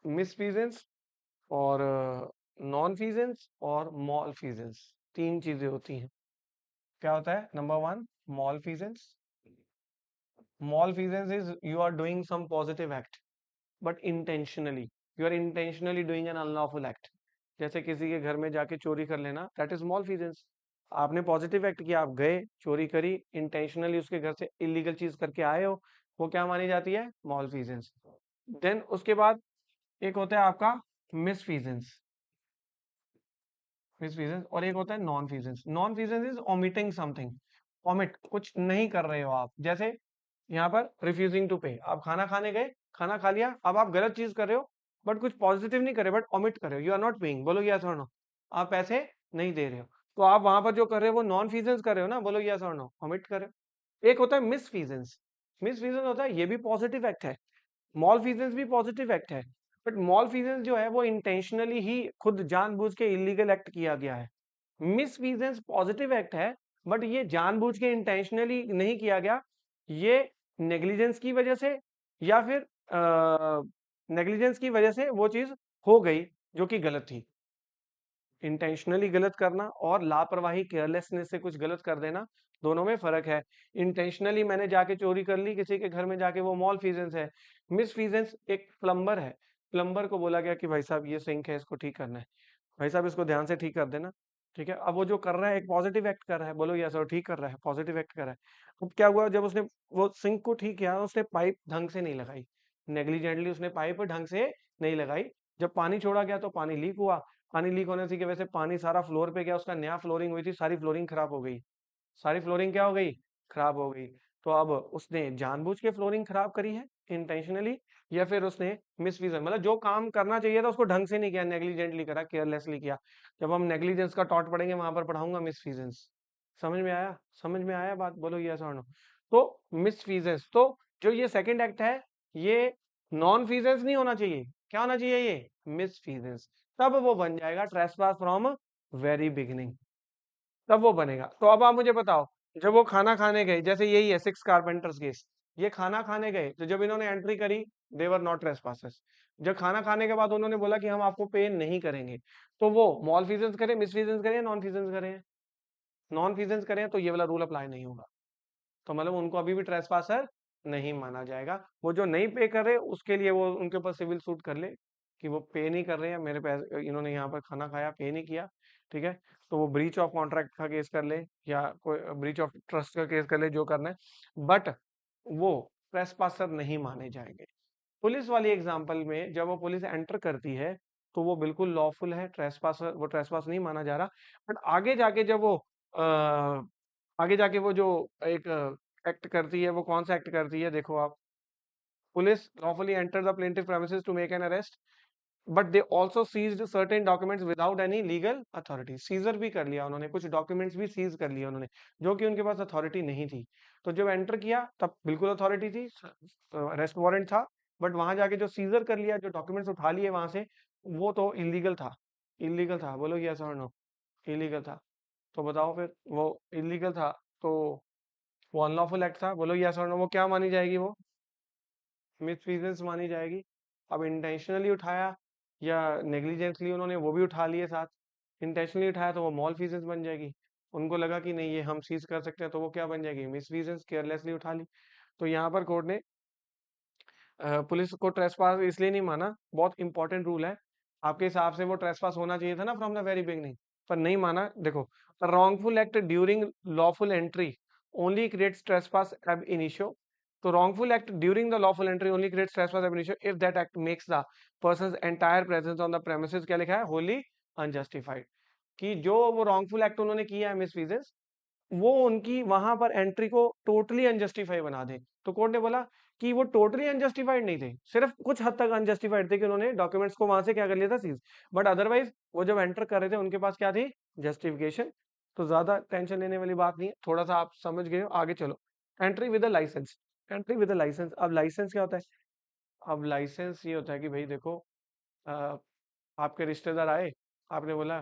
मिसफीजेंस और नॉन फीजेंस और मॉल फीजेंस, तीन चीजें होती हैं। क्या होता है, number one, malfeasance. Malfeasance is you are doing some positive act but intentionally, you are intentionally doing an unlawful act. जैसे किसी के घर में जाके चोरी कर लेना, दैट इज स्मॉल फीजेंस। आपने पॉजिटिव एक्ट किया, आप गए चोरी करी, इंटेंशनली उसके घर से इलीगल चीज करके आए हो, वो क्या मानी जाती है, स्मॉल फीजेंस। देन उसके बाद एक होता है आपका मिसफीजेंस, मिसफीजेंस, और एक होता है nonfeasance. Nonfeasance is omitting something, omit, कुछ नहीं कर रहे हो आप। जैसे यहाँ पर रिफ्यूजिंग टू पे, आप खाना खाने गए, खाना खा लिया, अब आप गलत चीज कर रहे हो, बट कुछ पॉजिटिव नहीं कर रहे, बट ओमिट कर रहे हो, यू आर नॉट पेइंग, बोलो यस और नो, आप पैसे नहीं दे रहे हो। तो आप वहां पर जो कर रहे हो वो नॉन फीजेंस कर रहे हो ना, बोलो यस और नो, ओमिट कर रहे हो। एक होता है मिस फीजेंस, मिस फीजेंस होता है, ये भी पॉजिटिव एक्ट है, मॉल फीजेंस भी पॉजिटिव एक्ट है, बट मॉल फीजेंस जो है वो इंटेंशनली ही खुद जानबूझ के इलीगल एक्ट किया गया है। मिसफीजेंस पॉजिटिव एक्ट है, बट ये जानबूझ के इंटेंशनली नहीं किया गया, ये नेग्लिजेंस की वजह से या फिर नेग्लिजेंस की वजह से वो चीज हो गई जो कि गलत थी। इंटेंशनली गलत करना और लापरवाही केयरलेसनेस से कुछ गलत कर देना, दोनों में फर्क है। इंटेंशनली मैंने जाके चोरी कर ली किसी के घर में जाके, वो मॉलफीजेंस है। मिसफीजेंस एक प्लम्बर है, प्लम्बर को बोला गया कि भाई साहब ये सिंक है, इसको ठीक करना है, भाई साहब इसको ध्यान से ठीक कर देना। ठीक है, अब वो जो कर रहा है एक पॉजिटिव एक्ट कर रहा है, बोलो यस, और ठीक कर रहा है, पॉजिटिव एक्ट कर रहा है। अब क्या हुआ, जब उसने वो सिंक को ठीक किया, उसने पाइप ढंग से नहीं लगाई, नेग्लिजेंटली उसने पाइप ढंग से नहीं लगाई। जब पानी छोड़ा गया तो पानी लीक हुआ, पानी लीक होने से की वजह से पानी सारा फ्लोर पे गया, उसका नया फ्लोरिंग हुई थी, सारी फ्लोरिंग खराब हो गई, सारी फ्लोरिंग क्या हो गई, खराब हो गई। तो अब उसने जानबूझ के फ्लोरिंग खराब करी है, इंटेंशनली, या फिर उसने मिसवीजन, मतलब जो काम करना चाहिए था उसको ढंग से नहीं किया, नेग्लिजेंटली करा, केयरलेसली किया। जब हम नेग्लिजेंस का टॉट पढ़ेंगे वहां पर पढ़ाऊंगा मिसफीजेंस। समझ में आया, समझ में आया बात, बोलो यस और नो। तो मिसफीजेंस, तो जो ये सेकंड एक्ट है, ये नॉन फीजेंस नहीं होना चाहिए, क्या होना चाहिए, ये मिसफीजेंस। तब वो बन जाएगा ट्रेसपास फ्रॉम वेरी बिगिनिंग, तब वो बनेगा। तो अब आप मुझे बताओ, जब वो खाना खाने गए, जैसे यही है सिक्स कारपेंटर्स केस, ये खाना खाने गए, तो जब इन्होंने एंट्री करी, देवर नॉट ट्रेसपासर्स। जब खाना खाने के बाद उन्होंने बोला कि हम आपको पे नहीं करेंगे, तो वो मॉल फीजेंस करें, मिस फीजेंस करें, नॉन फीजेंस करें, नॉन फीजेंस करें तो ये वाला रूल अप्लाई नहीं होगा, तो मतलब उनको अभी भी ट्रेसपासर नहीं माना जाएगा। वो जो नहीं पे कर रहे उसके लिए वो उनके ऊपर सिविल सूट कर ले कि वो पे नहीं कर रहे हैं, मेरे पैसे, इन्होंने यहाँ पर खाना खाया, पे नहीं किया। ठीक है, तो वो ब्रीच ऑफ कॉन्ट्रैक्ट का केस कर ले, या कोई ब्रीच ऑफ ट्रस्ट का केस कर ले, जो करना है, बट वो ट्रेसपासर नहीं माने जाएंगे। पुलिस वाली एग्जांपल में जब वो पुलिस एंटर करती है तो वो बिल्कुल लॉफुल है, ट्रेसपासर, वो ट्रेसपास नहीं माना जा रहा। बट आगे जाके जब वो आगे जाके वो जो एक एक्ट करती है, वो कौन सा एक्ट करती है, देखो आप, police lawfully entered the plaintiff premises to make an arrest, but they also seized certain documents without any legal authority। Seizure भी कर लिया उन्होंने, कुछ डॉक्यूमेंट्स भी सीज कर लिया उन्होंने, जो कि उनके पास अथॉरिटी नहीं थी। तो जब एंटर किया तब बिल्कुल अथॉरिटी थी, अरेस्ट वारंट था, बट वहां जाके जो सीजर कर लिया, जो डॉक्यूमेंट्स उठा लिए वहां से, वो तो इलीगल था, इलीगल था, बोलो यस और नो, इलीगल था। तो बताओ फिर, वो इलीगल था तो वो अनलॉफुल एक्ट था, बोलो यस और नो, वो क्या मानी जाएगी, वो मिसफीजेंस मानी जाएगी। अब इंटेंशनली उठाया या नेग्लिजेंसली उन्होंने वो भी उठा लिए साथ, इंटेंशनली उठाया तो वो मॉल फीजेंस बन जाएगी, उनको लगा कि नहीं ये हम सीज कर सकते हैं, तो वो क्या बन जाएगी, मिसफीजेंस, केयरलेसली उठा ली। तो यहाँ पर कोर्ट ने पुलिस को ट्रेसपास इसलिए नहीं माना, बहुत इंपॉर्टेंट रूल है, आपके हिसाब से वो ट्रेसपास होना चाहिए था ना फ्रॉम द वेरी बिगनिंग, पर नहीं माना। देखो, wrongful act during lawful entry only creates trespass एब इनिशियो। तो wrongful act during the lawful entry only creates trespass ab initio if that act makes the person's entire presence on the premises, क्या लिखा है, wholly unjustified, कि जो वो wrongful act उन्होंने किया है मिसफीजेंस, वो उनकी वहां पर एंट्री को टोटली अनजस्टिफाई बना दे। तो कोर्ट ने बोला कि वो टोटली अनजस्टिफाइड नहीं थे, सिर्फ कुछ हद तक अनजस्टिफाइड थे कि उन्होंने डॉक्यूमेंट्स को वहां से क्या कर लिया था, सीज, बट अदरवाइज वो जब एंटर कर रहे थे उनके पास क्या थी, जस्टिफिकेशन। तो ज्यादा टेंशन लेने वाली बात नहीं है, थोड़ा सा आप समझ गए हो, आगे चलो। Entry with licence, entry with licence, अब लाइसेंस क्या होता है, अब लाइसेंस ये होता है कि भाई देखो, अ, आपके रिश्तेदार आए, आपने बोला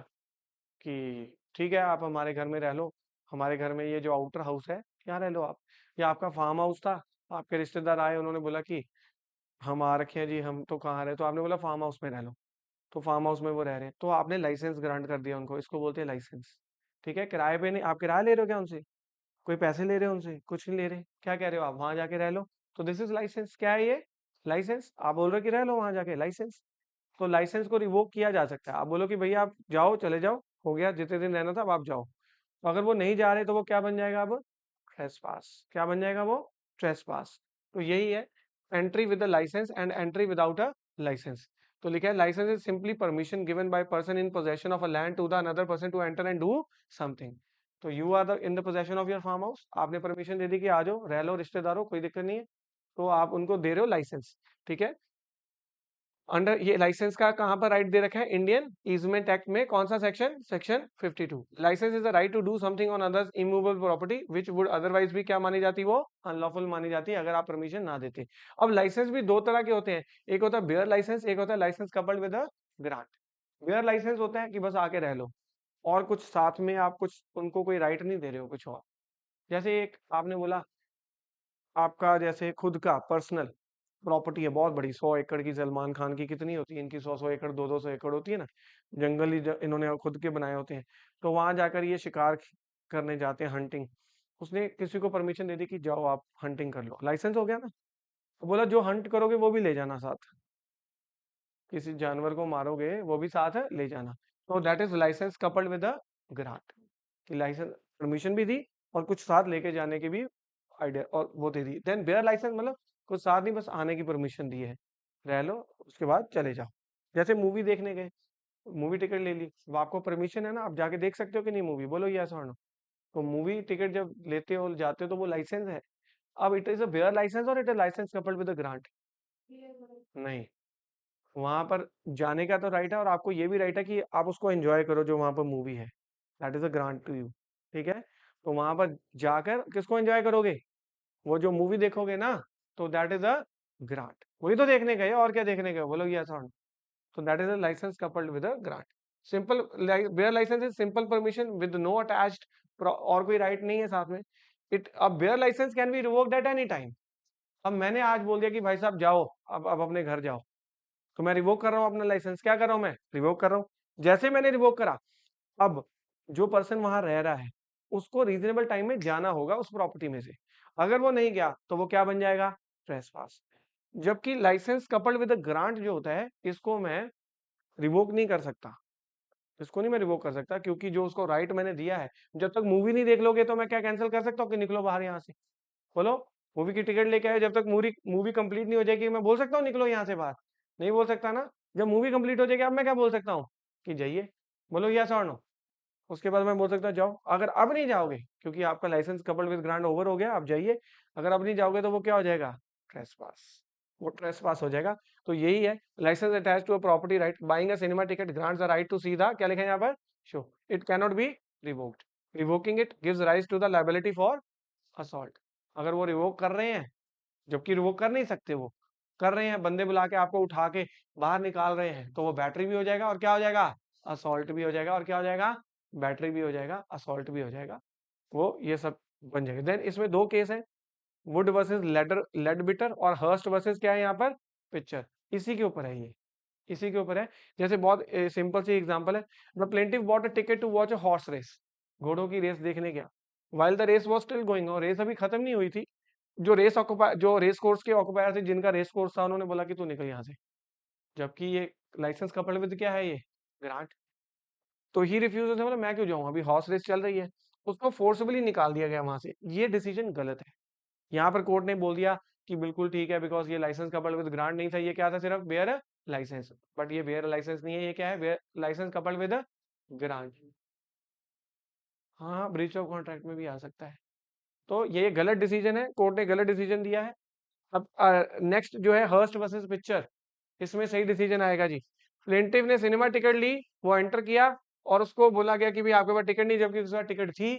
कि ठीक है आप हमारे घर में रह लो, हमारे घर में ये जो आउटर हाउस है यहाँ रह लो आप, या आपका फार्म हाउस था, आपके रिश्तेदार आए, उन्होंने बोला कि हम आ रखे हैं जी, हम तो कहाँ रहे, तो आपने बोला फार्म हाउस में रह लो, तो फार्म हाउस में वो रह रहे हैं, तो आपने लाइसेंस ग्रांट कर दिया उनको, इसको बोलते हैं लाइसेंस। ठीक है, किराए पे नहीं, आप किराया ले रहे हो क्या उनसे, कोई पैसे ले रहे हो उनसे, कुछ नहीं ले रहे, क्या कह रहे हो आप, वहां जाके रह लो, तो दिस इज लाइसेंस, क्या है ये, लाइसेंस। आप बोल रहे हो कि रह लो वहां जाके, लाइसेंस। तो लाइसेंस को रिवोक किया जा सकता है, आप बोलो कि भैया आप जाओ, चले जाओ, हो गया, जितने दिन रहना था अब आप जाओ। तो अगर वो नहीं जा रहे तो वो क्या बन जाएगा अब, ट्रेसपास, क्या बन जाएगा वो, ट्रेसपास। तो यही है entry with a licence and entry without a licence. तो लिखा है licence is simply permission given by person in possession of a land to the another person to enter and do something. तो you are the in the possession of your farm house, आपने permission दे दी कि आ जाओ, रह लो, रिश्तेदारों, कोई दिक्कत नहीं है, तो आप उनको दे रहे हो लाइसेंस। ठीक है, अंडर ये लाइसेंस का कहां पर राइट दे रखा है, इंडियन ईजमेंट एक्ट में कौन सा section, section 52। Licence is the right to do something on others immovable property which would otherwise भी क्या मानी जाती, वो अनलॉफुल मानी जाती है अगर आप परमिशन ना देते। अब लाइसेंस भी दो तरह के होते हैं, एक होता है बेयर लाइसेंस, एक होता है licence coupled with a grant. Bare licence होता है कि बस आके रह लो, और कुछ साथ में आप कुछ उनको कोई राइट नहीं दे रहे हो कुछ और। जैसे एक आपने बोला आपका जैसे खुद का पर्सनल प्रॉपर्टी है बहुत बड़ी, 100 एकड़ की। सलमान खान की कितनी होती है, इनकी 100-100 एकड़, 200-200 एकड़ होती है ना, जंगल ही इन्होंने खुद के बनाए होते हैं। तो वहां जाकर ये शिकार करने जाते हैं, हंटिंग। उसने किसी को परमिशन दे दी कि जाओ आप हंटिंग कर लो, लाइसेंस हो गया ना। तो बोला जो हंट करोगे वो भी ले जाना साथ, किसी जानवर को मारोगे वो भी साथ है ले जाना। तो that is licence coupled with a grant, कि लाइसेंस परमिशन भी दी और कुछ साथ लेके जाने की भी आइडिया और वो दे दी। देन बेयर लाइसेंस मतलब कुछ साथ नहीं, बस आने की परमिशन दी है, रह लो उसके बाद चले जाओ। जैसे मूवी देखने गए, मूवी टिकट ले ली, अब आपको परमिशन है ना, आप जाके देख सकते हो कि नहीं मूवी, बोलो यस और नो। तो मूवी टिकट जब लेते हो जाते हो तो वो लाइसेंस है। अब it is a bare licence or it is licence coupled with a grant? नहीं, वहां पर जाने का तो राइट है और आपको ये भी राइट है कि आप उसको एंजॉय करो जो वहां पर मूवी है, that is a grant to you. ठीक है, तो वहां पर जाकर किसको एंजॉय करोगे, वो जो मूवी देखोगे ना, तो दैट इज अ ग्रांट। वही तो देखने गए, और क्या देखने गए, बोलो यस और no. so that is a license coupled with a grant. Simple bear license is simple permission with no attached और कोई right नहीं है साथ में। It a bear license can be revoked at any time। अब मैंने आज बोल दिया कि भाई साहब जाओ, अब अपने घर जाओ, तो मैं रिवोक कर रहा हूँ अपना लाइसेंस। क्या कर रहा हूँ मैं, रिवोक कर रहा हूँ। जैसे मैंने रिवोक करा, अब जो पर्सन वहां रह रहा है उसको रीजनेबल टाइम में जाना होगा उस प्रॉपर्टी में से। अगर वो नहीं गया तो वो क्या बन जाएगा, ट्रेसपास। जबकि लाइसेंस कपल्ड विद ग्रांट जो होता है, इसको मैं रिवोक नहीं कर सकता, इसको नहीं मैं रिवोक कर सकता, क्योंकि जो उसको राइट मैंने दिया है, जब तक मूवी नहीं देख लोगे तो मैं क्या कैंसिल कर सकता हूँ कि निकलो बाहर यहाँ से। बोलो, मूवी की टिकट लेके आए, जब तक मूवी मूवी कंप्लीट नहीं हो जाएगी मैं बोल सकता हूँ निकलो यहाँ से बाहर? नहीं बोल सकता ना। जब मूवी कंप्लीट हो जाएगी अब मैं क्या बोल सकता हूँ कि जाइए, बोलो यस और नो। उसके बाद मैं बोल सकता हूँ जाओ। अगर अब नहीं जाओगे, क्योंकि आपका licence coupled with grant over हो गया, आप जाइए। अगर अब नहीं जाओगे तो वो क्या हो जाएगा, ट्रेसपास, वो ट्रेसपास हो जाएगा। तो यही है, licence attach to a property right, buying a cinema ticket grants the right to see the, क्या लिखा है यहाँ पर, show. It can not be revoked, revoking it gives rise to the liability for assault. अगर वो revoke कर रहे हैं, जबकि रिवोक कर नहीं सकते, वो कर रहे हैं, बंदे बुला के आपको उठा के बाहर निकाल रहे हैं, तो वो बैटरी भी हो जाएगा और क्या हो जाएगा, असॉल्ट भी हो जाएगा। और क्या हो जाएगा, बैटरी भी हो जाएगा, असॉल्ट भी हो जाएगा, वो ये सब बन जाएगा। देन इसमें दो केस है, Wood versus Leadbitter, और हर्स्ट वर्सेस क्या है यहाँ पर, पिक्चर। इसी के ऊपर है ये, इसी के ऊपर है। जैसे बहुत सिंपल सी एग्जांपल है, the plaintiff bought a ticket to watch a horse race, घोड़ों की रेस देखने गया। While the race was still going, और रेस अभी खत्म नहीं हुई थी। जो रेस कोर्स के ऑक्युपायर थे, जिनका रेस कोर्स था, उन्होंने बोला कि तू निकल यहाँ से। जबकि ये लाइसेंस कपल्ड विद क्या है, ये ग्रांट। तो ही रिफ्यूज, बोला मैं क्यों जाऊँ, अभी हॉर्स रेस चल रही है। उसको फोर्सबली निकाल दिया गया वहां से। ये डिसीजन गलत है। यहाँ पर कोर्ट ने बोल दिया कि बिल्कुल ठीक है, बिकॉज ये लाइसेंस कपल्ड विद ग्रांट नहीं था, ये क्या था, सिर्फ बेयर लाइसेंस। बट ये बेयर लाइसेंस नहीं है, ये क्या है, bare licence coupled with grant. हाँ, ब्रीच ऑफ कॉन्ट्रैक्ट में भी आ सकता है। तो ये गलत डिसीजन है, कोर्ट ने गलत डिसीजन दिया है। अब नेक्स्ट जो है हर्स्ट वर्सेस पिक्चर, इसमें सही डिसीजन आएगा जी। प्लेंटिव ने सिनेमा टिकट ली, वो एंटर किया, और उसको बोला गया कि भाई आपके पास टिकट नहीं, जबकि उसके पास टिकट थी।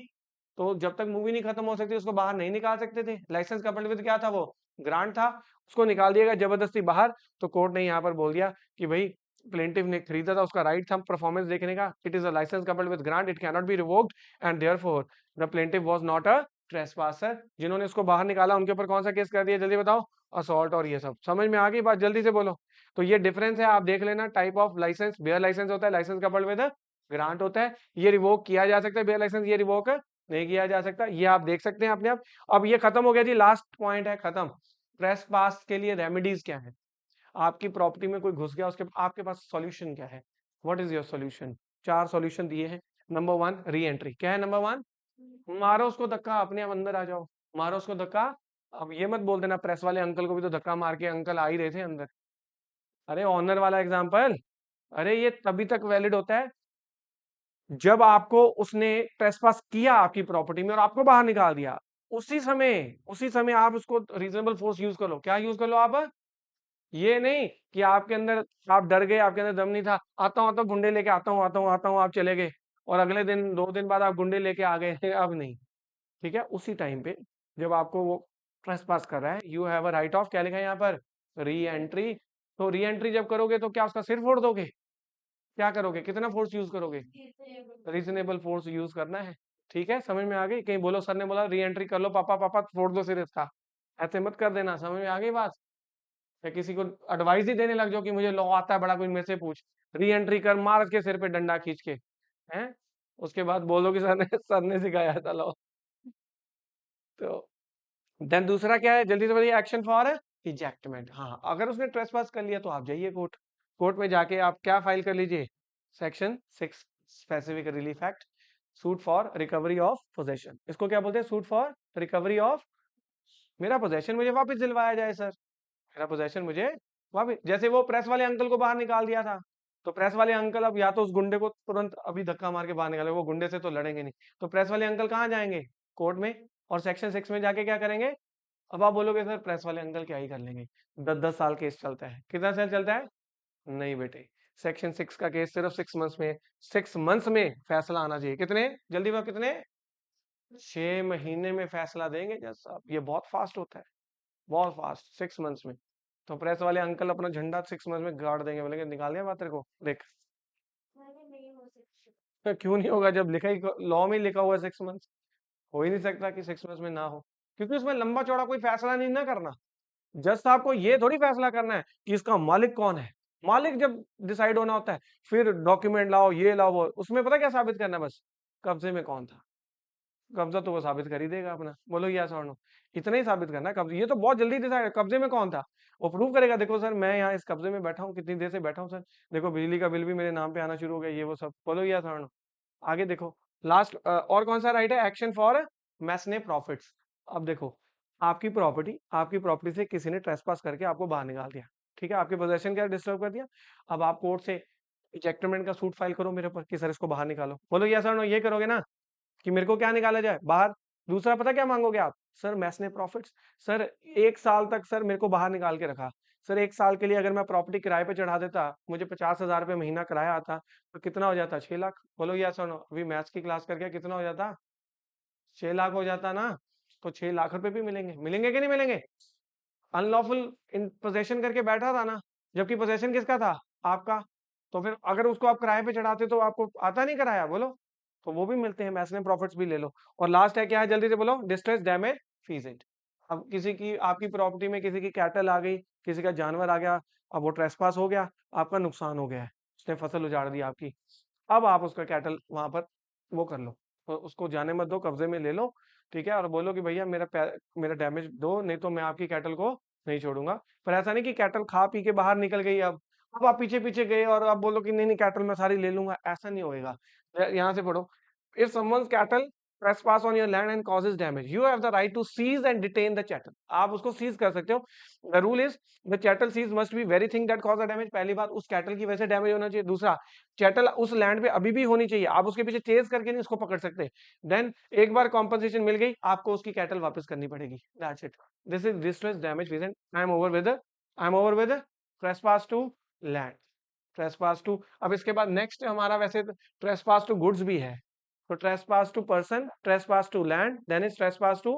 तो जब तक मूवी नहीं खत्म हो सकती उसको बाहर नहीं निकाल सकते थे। लाइसेंस कपल्ड विद क्या था, वो ग्रांट था। उसको निकाल दिया गया जबरदस्ती बाहर। तो कोर्ट ने यहाँ पर बोल दिया कि भाई प्लेंटिव ने खरीदा था, उसका राइट था परफॉर्मेंस देखने का, it is a licence coupled with grant, it can not be revoked, and therefore the plaintiff was not a trespasser. जिन्होंने उसको बाहर निकाला उनके ऊपर कौन सा केस कर दिया, जल्दी बताओ, असॉल्ट। और ये सब समझ में आ गई बात, जल्दी से बोलो। तो ये डिफरेंस है, आप देख लेना। Type of licence, bare licence होता है, लाइसेंस कपल्ड विद ग्रांट होता है। ये रिवोक किया जा सकता है बेयर लाइसेंस, ये रिवोक नहीं किया जा सकता, ये आप देख सकते हैं अपने आप। अब ये खत्म हो गया जी, लास्ट पॉइंट है खत्म। प्रेस पास के लिए रेमेडीज क्या है, आपकी प्रॉपर्टी में कोई घुस गया, उसके आपके पास सॉल्यूशन क्या है, व्हाट इज योर सॉल्यूशन। चार सॉल्यूशन दिए हैं। Number one, re entry. क्या है नंबर वन, मारो उसको धक्का, अपने आप अंदर आ जाओ, मारो उसको धक्का। अब ये मत बोल देना प्रेस वाले अंकल को भी तो धक्का मार के अंकल आ ही रहे थे अंदर। अरे ऑनर वाला एग्जांपल, अरे ये तभी तक वैलिड होता है जब आपको उसने ट्रेसपास किया आपकी प्रॉपर्टी में और आपको बाहर निकाल दिया। उसी समय आप उसको रीजनेबल फोर्स यूज कर लो। क्या यूज कर लो आप, ये नहीं कि आपके अंदर, आप डर गए, आपके अंदर दम नहीं था, आता हूँ गुंडे लेके आता हूँ आप चले गए, और अगले दिन 2 दिन बाद आप गुंडे लेके आ गए अब नहीं। ठीक है, उसी टाइम पे जब आपको वो ट्रेसपास कर रहा है, you have a right of, क्या लिखा है यहाँ पर, री एंट्री। तो री एंट्री जब करोगे तो क्या उसका सिर फोड़ दोगे, क्या करोगे, कितना फोर्स यूज करोगे, रीजनेबल फोर्स यूज करना है। ठीक है, समझ में आ गई। कहीं बोलो सर ने बोला री एंट्री कर लो पापा, पापा फोड़ दो सिर इसका, ऐसे मत कर देना। समझ में आ गई बात। या किसी को एडवाइस ही देने लग जाओ कि मुझे लॉ आता है बड़ा, कोई मेरे से पूछ, री एंट्री कर, मार के सिर पे डंडा खींच के, हैं, उसके बाद बोलो कि सर ने सिखाया था लॉ। तो देन दूसरा क्या है, जल्दी से बताइए, एक्शन फॉर इजेक्टमेंट। हाँ, अगर उसने ट्रेसपास कर लिया तो आप जाइए कोर्ट, कोर्ट में जाके आप क्या फाइल कर लीजिए, section 6 specific relief act, suit for recovery of possession. इसको क्या बोलते हैं, सूट फॉर रिकवरी ऑफ, मेरा पोजेशन मुझे वापस दिलवाया जाए सर, मेरा पोजेशन मुझे वापस, जैसे वो प्रेस वाले अंकल को बाहर निकाल दिया था, तो प्रेस वाले अंकल अब या तो उस गुंडे को तुरंत अभी धक्का मार के बाहर निकाले, वो गुंडे से तो लड़ेंगे नहीं, तो प्रेस वाले अंकल कहाँ जाएंगे, कोर्ट में, और सेक्शन 6 में जाके क्या करेंगे। अब आप बोलोगे सर प्रेस वाले अंकल क्या ही कर लेंगे, 10-10 साल केस चलता है, कितना साल चलता है, नहीं बेटे, सेक्शन 6 का केस सिर्फ 6 मंथ्स में, 6 मंथ्स में फैसला आना चाहिए, कितने जल्दी, वो कितने, 6 महीने में फैसला देंगे जज साहब, ये बहुत फास्ट होता है, बहुत फास्ट, 6 मंथ्स में। तो प्रेस वाले अंकल अपना झंडा 6 मंथ्स में गाड़ देंगे, बोलेंगे निकाल दिया बात तेरे को, देख। तो क्यों नहीं होगा, जब लिखा ही लॉ में लिखा हुआ है 6 मंथ्स, हो ही नहीं सकता कि 6 मंथ्स में ना हो, क्योंकि उसमें लंबा चौड़ा कोई फैसला नहीं ना करना, जज साहब को ये थोड़ी फैसला करना है कि इसका मालिक कौन है, मालिक जब डिसाइड होना होता है, फिर डॉक्यूमेंट लाओ, ये लाओ, वो, उसमें पता क्या साबित करना है, बस कब्जे में कौन था, कब्जा तो वो साबित कर ही देगा अपना, बोलो यस और नो, इतना ही साबित करना है, कब्जे, ये तो बहुत जल्दी डिसाइड, कब्जे में कौन था, वो प्रूव करेगा, देखो सर मैं यहाँ इस कब्जे में बैठा हूँ, कितनी देर से बैठा हूँ सर, देखो बिजली का बिल भी मेरे नाम पे आना शुरू हो गया, ये वो सब, बोलो यस और नो। आगे देखो, लास्ट और कौन सा राइट है, एक्शन फॉर मैसने प्रॉफिट्स। अब देखो, आपकी प्रॉपर्टी से किसी ने ट्रेसपास करके आपको बाहर निकाल दिया, ठीक है, आपके पोजेशन क्या डिस्टर्ब कर दिया, अब आप कोर्ट से इजेक्टमेंट का सूट फाइल करो मेरे ऊपर कि सर इसको बाहर निकालो, बोलो यस और नो, ये करोगे ना, कि मेरे को क्या निकाला जाए बाहर। दूसरा पता क्या मांगोगे आप, सर मैसने प्रॉफिट्स, सर 1 साल तक सर मेरे को बाहर निकाल के रखा, सर 1 साल के लिए अगर मैं प्रॉपर्टी किराए पे चढ़ा देता, मुझे 50,000 रुपये महीना किराया आता, तो कितना हो जाता, 6 लाख, बोलो यस और नो, अभी मैथ्स की क्लास करके कितना हो जाता, 6 लाख हो जाता ना, तो 6 लाख रुपए भी मिलेंगे, मिलेंगे कि नहीं मिलेंगे, अनलॉफुल इन पोजेशन करके बैठा था ना, जबकि पोजेशन किसका था, आपका, तो फिर अगर उसको आप किराए पे चढ़ाते तो आपको आता नहीं किराया, बोलो, तो वो भी मिलते हैं, मैक्सिमम प्रॉफिट्स भी ले लो। और लास्ट है क्या है, जल्दी से बोलो, डिस्ट्रेस डैमेज फीस। अब किसी की, आपकी प्रॉपर्टी में किसी की कैटल आ गई, किसी का जानवर आ गया, अब वो ट्रेसपास हो गया, आपका नुकसान हो गया है, उसने फसल उजाड़ दी आपकी, अब आप उसका कैटल वहां पर वो कर लो, तो उसको जाने मत दो, कब्जे में ले लो, ठीक है, और बोलो कि भैया मेरा डैमेज दो, नहीं तो मैं आपकी कैटल को नहीं छोड़ूंगा। पर ऐसा नहीं कि कैटल खा पी के बाहर निकल गई, अब आप पीछे पीछे गए और आप बोलो कि नहीं नहीं कैटल मैं सारी ले लूंगा, ऐसा नहीं होएगा। यहाँ से पढ़ो, if someone's cattle trespass on your land and causes damage, you have the right to seize and detain the chattel, आप उसको सीज कर सकते हो। the rule is the chattel seize must be very thing that cause the damage, पहली बात उस cattle की वजह से डैमेज होना चाहिए, दूसरा चैटल उस लैंड पे अभी भी होनी चाहिए, आप उसके पीछे चेज करके नहीं उसको पकड़ सकते। देन एक बार कॉम्पनसेशन मिल गई, आपको उसकी कैटल वापस करनी पड़ेगी, that's it, this is distress damage feasant. I am over with trespass to land, trespass to, अब इसके बाद नेक्स्ट हमारा वैसे ट्रेसपास टू गुड्स भी है, तो trespass to person, trespass to land, then is trespass to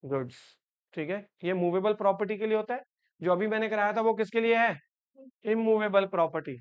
goods, ठीक है, ये मूवेबल प्रॉपर्टी के लिए होता है, जो अभी मैंने कराया था वो किसके लिए है, इमूवेबल प्रॉपर्टी,